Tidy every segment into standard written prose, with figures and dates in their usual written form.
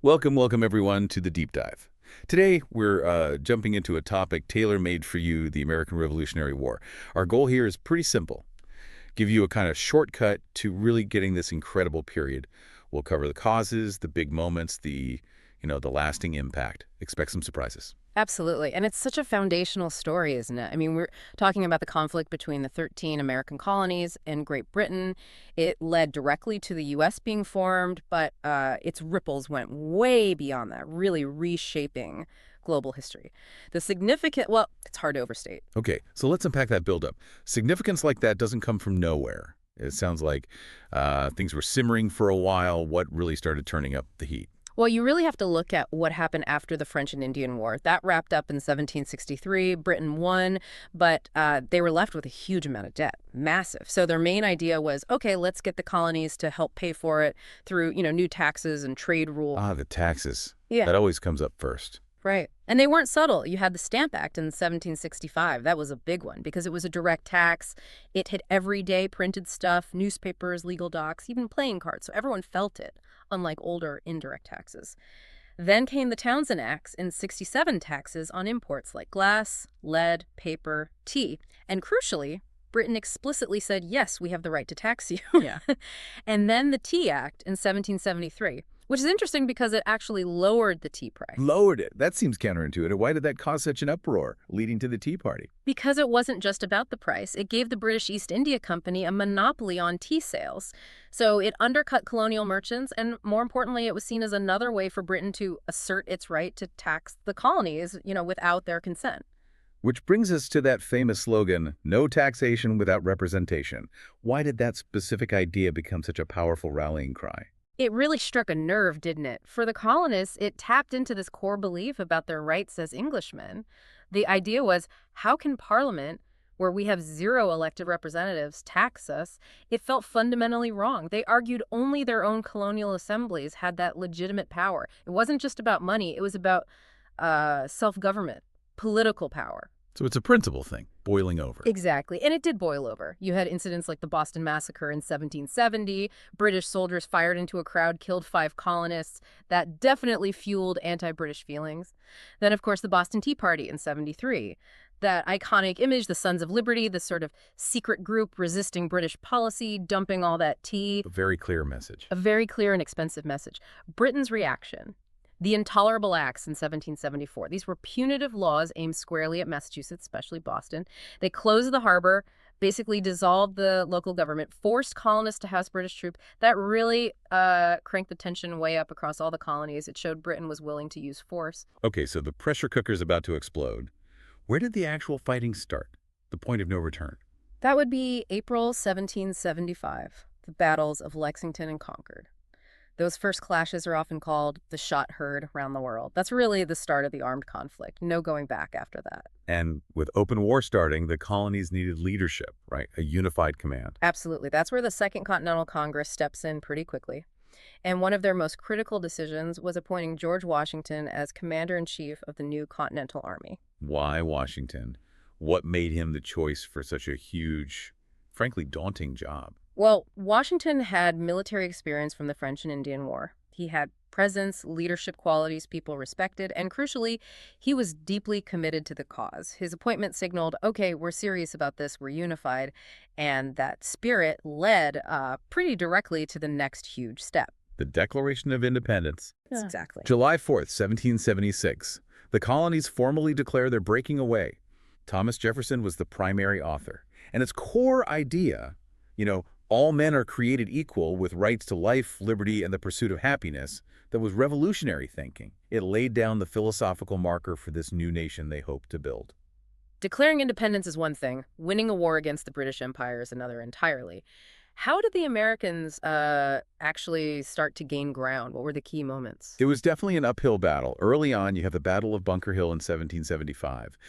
Welcome everyone to the Deep Dive. Today, we're jumping into a topic tailor-made for you, the American Revolutionary War. Our goal here is pretty simple. Give you a kind of shortcut to really getting this incredible period. We'll cover the causes, the big moments, the lasting impact. Expect some surprises. Absolutely. And it's such a foundational story, isn't it? I mean, we're talking about the conflict between the 13 American colonies and Great Britain. It led directly to the U.S. being formed, but its ripples went way beyond that, really reshaping global history. Well, it's hard to overstate. Okay, so let's unpack that buildup. Significance like that doesn't come from nowhere. It sounds like things were simmering for a while. What really started turning up the heat? Well, you really have to look at what happened after the French and Indian War. That wrapped up in 1763. Britain won, but they were left with a huge amount of debt, massive. So their main idea was, okay, let's get the colonies to help pay for it through, new taxes and trade rules. Ah, the taxes. Yeah. That always comes up first. Right. And they weren't subtle. You had the Stamp Act in 1765. That was a big one because it was a direct tax. It hit everyday printed stuff, newspapers, legal docs, even playing cards. So everyone felt it, unlike older indirect taxes. Then came the Townshend Acts in 67 taxes on imports like glass, lead, paper, tea. And crucially, Britain explicitly said, yes, we have the right to tax you. Yeah. And then the Tea Act in 1773. Which is interesting because it actually lowered the tea price. Lowered it. That seems counterintuitive. Why did that cause such an uproar, leading to the Tea Party? Because it wasn't just about the price. It gave the British East India Company a monopoly on tea sales. So it undercut colonial merchants, and more importantly, it was seen as another way for Britain to assert its right to tax the colonies, without their consent. Which brings us to that famous slogan, no taxation without representation. Why did that specific idea become such a powerful rallying cry? It really struck a nerve, didn't it? For the colonists, it tapped into this core belief about their rights as Englishmen. The idea was, how can Parliament, where we have 0 elected representatives, tax us? It felt fundamentally wrong. They argued only their own colonial assemblies had that legitimate power. It wasn't just about money. It was about self-government, political power. So it's a principle thing, boiling over. Exactly. And it did boil over. You had incidents like the Boston Massacre in 1770. British soldiers fired into a crowd, killed 5 colonists. That definitely fueled anti-British feelings. Then, of course, the Boston Tea Party in 73. That iconic image, the Sons of Liberty, this sort of secret group resisting British policy, dumping all that tea. A very clear message. A very clear and expensive message. Britain's reaction. The Intolerable Acts in 1774. These were punitive laws aimed squarely at Massachusetts, especially Boston. They closed the harbor, basically dissolved the local government, forced colonists to house British troops. That really cranked the tension way up across all the colonies. It showed Britain was willing to use force. Okay, so the pressure cooker's about to explode. Where did the actual fighting start? The point of no return? That would be April 1775, the battles of Lexington and Concord. Those first clashes are often called the shot heard around the world. That's really the start of the armed conflict. No going back after that. And with open war starting, the colonies needed leadership, right? A unified command. Absolutely. That's where the Second Continental Congress steps in pretty quickly. And one of their most critical decisions was appointing George Washington as commander-in-chief of the new Continental Army. Why Washington? What made him the choice for such a huge, frankly, daunting job? Well, Washington had military experience from the French and Indian War. He had presence, leadership qualities people respected, and crucially, he was deeply committed to the cause. His appointment signaled, okay, we're serious about this, we're unified, and that spirit led pretty directly to the next huge step. The Declaration of Independence. Yeah. Exactly. July 4th, 1776. The colonies formally declare they're breaking away. Thomas Jefferson was the primary author. And its core idea, all men are created equal with rights to life, liberty, and the pursuit of happiness, that was revolutionary thinking. It laid down the philosophical marker for this new nation they hoped to build. Declaring independence is one thing. Winning a war against the British Empire is another entirely. How did the Americans actually start to gain ground? What were the key moments? It was definitely an uphill battle. Early on, you have the Battle of Bunker Hill in 1775.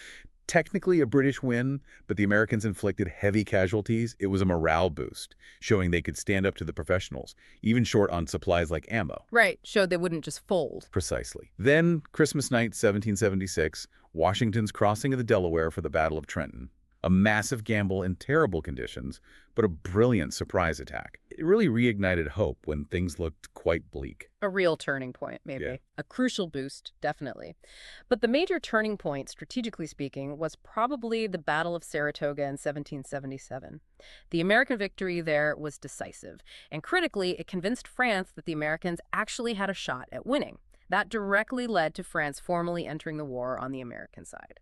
Technically a British win, but the Americans inflicted heavy casualties. It was a morale boost, showing they could stand up to the professionals, even short on supplies like ammo. Right, showed they wouldn't just fold. Precisely. Then, Christmas night, 1776, Washington's crossing of the Delaware for the Battle of Trenton. A massive gamble in terrible conditions, but a brilliant surprise attack. It really reignited hope when things looked quite bleak. A real turning point, maybe. Yeah. A crucial boost, definitely. But the major turning point, strategically speaking, was probably the Battle of Saratoga in 1777. The American victory there was decisive, and critically, it convinced France that the Americans actually had a shot at winning. That directly led to France formally entering the war on the American side.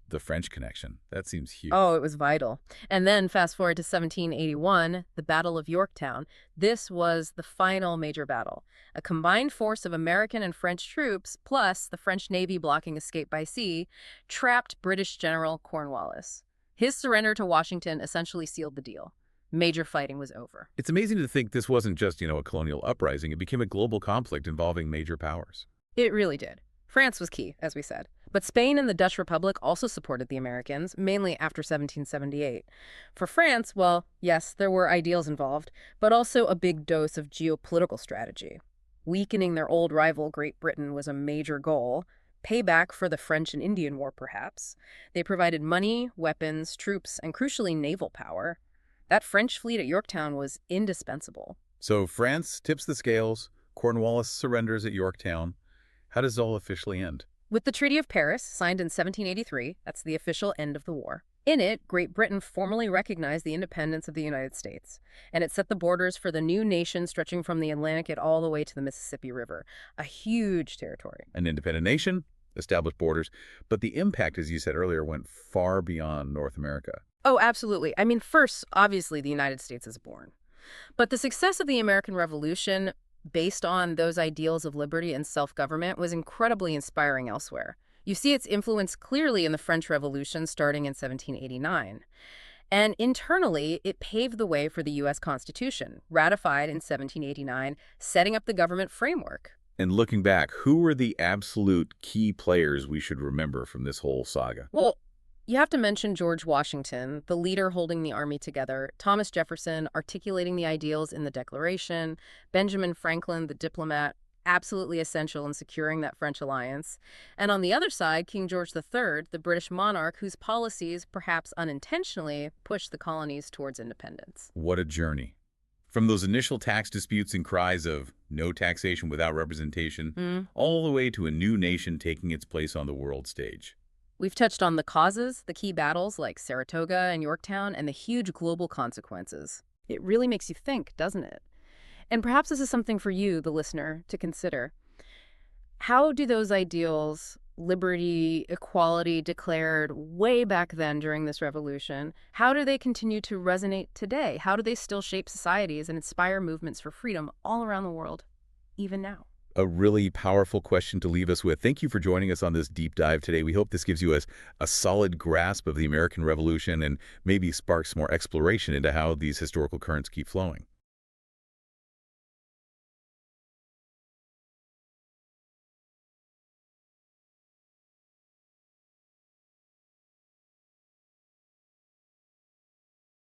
The French connection. That seems huge. Oh, it was vital. And then fast forward to 1781, the Battle of Yorktown. This was the final major battle. A combined force of American and French troops, plus the French Navy blocking escape by sea, trapped British General Cornwallis. His surrender to Washington essentially sealed the deal. Major fighting was over. It's amazing to think this wasn't just, a colonial uprising. It became a global conflict involving major powers. It really did. France was key, as we said. But Spain and the Dutch Republic also supported the Americans, mainly after 1778. For France, well, yes, there were ideals involved, but also a big dose of geopolitical strategy. Weakening their old rival Great Britain was a major goal. Payback for the French and Indian War, perhaps. They provided money, weapons, troops, and crucially naval power. That French fleet at Yorktown was indispensable. So France tips the scales, Cornwallis surrenders at Yorktown. How does it all officially end? With the Treaty of Paris, signed in 1783, that's the official end of the war. In it, Great Britain formally recognized the independence of the United States, and it set the borders for the new nation stretching from the Atlantic all the way to the Mississippi River, a huge territory. An independent nation, established borders, but the impact, as you said earlier, went far beyond North America. Oh, absolutely. I mean, first, obviously, the United States is born. But the success of the American Revolution, based on those ideals of liberty and self-government, was incredibly inspiring elsewhere. You see its influence clearly in the French Revolution starting in 1789. And internally, it paved the way for the U.S. Constitution, ratified in 1789, setting up the government framework. And looking back, who were the absolute key players we should remember from this whole saga? Well, you have to mention George Washington, the leader holding the army together, Thomas Jefferson articulating the ideals in the Declaration, Benjamin Franklin, the diplomat, absolutely essential in securing that French alliance. And on the other side, King George III, the British monarch whose policies, perhaps unintentionally, pushed the colonies towards independence. What a journey. From those initial tax disputes and cries of no taxation without representation, all the way to a new nation taking its place on the world stage. We've touched on the causes, the key battles like Saratoga and Yorktown, and the huge global consequences. It really makes you think, doesn't it? And perhaps this is something for you, the listener, to consider. How do those ideals, liberty, equality declared way back then during this revolution, how do they continue to resonate today? How do they still shape societies and inspire movements for freedom all around the world, even now? A really powerful question to leave us with. Thank you for joining us on this deep dive today. We hope this gives you a solid grasp of the American Revolution and maybe sparks more exploration into how these historical currents keep flowing.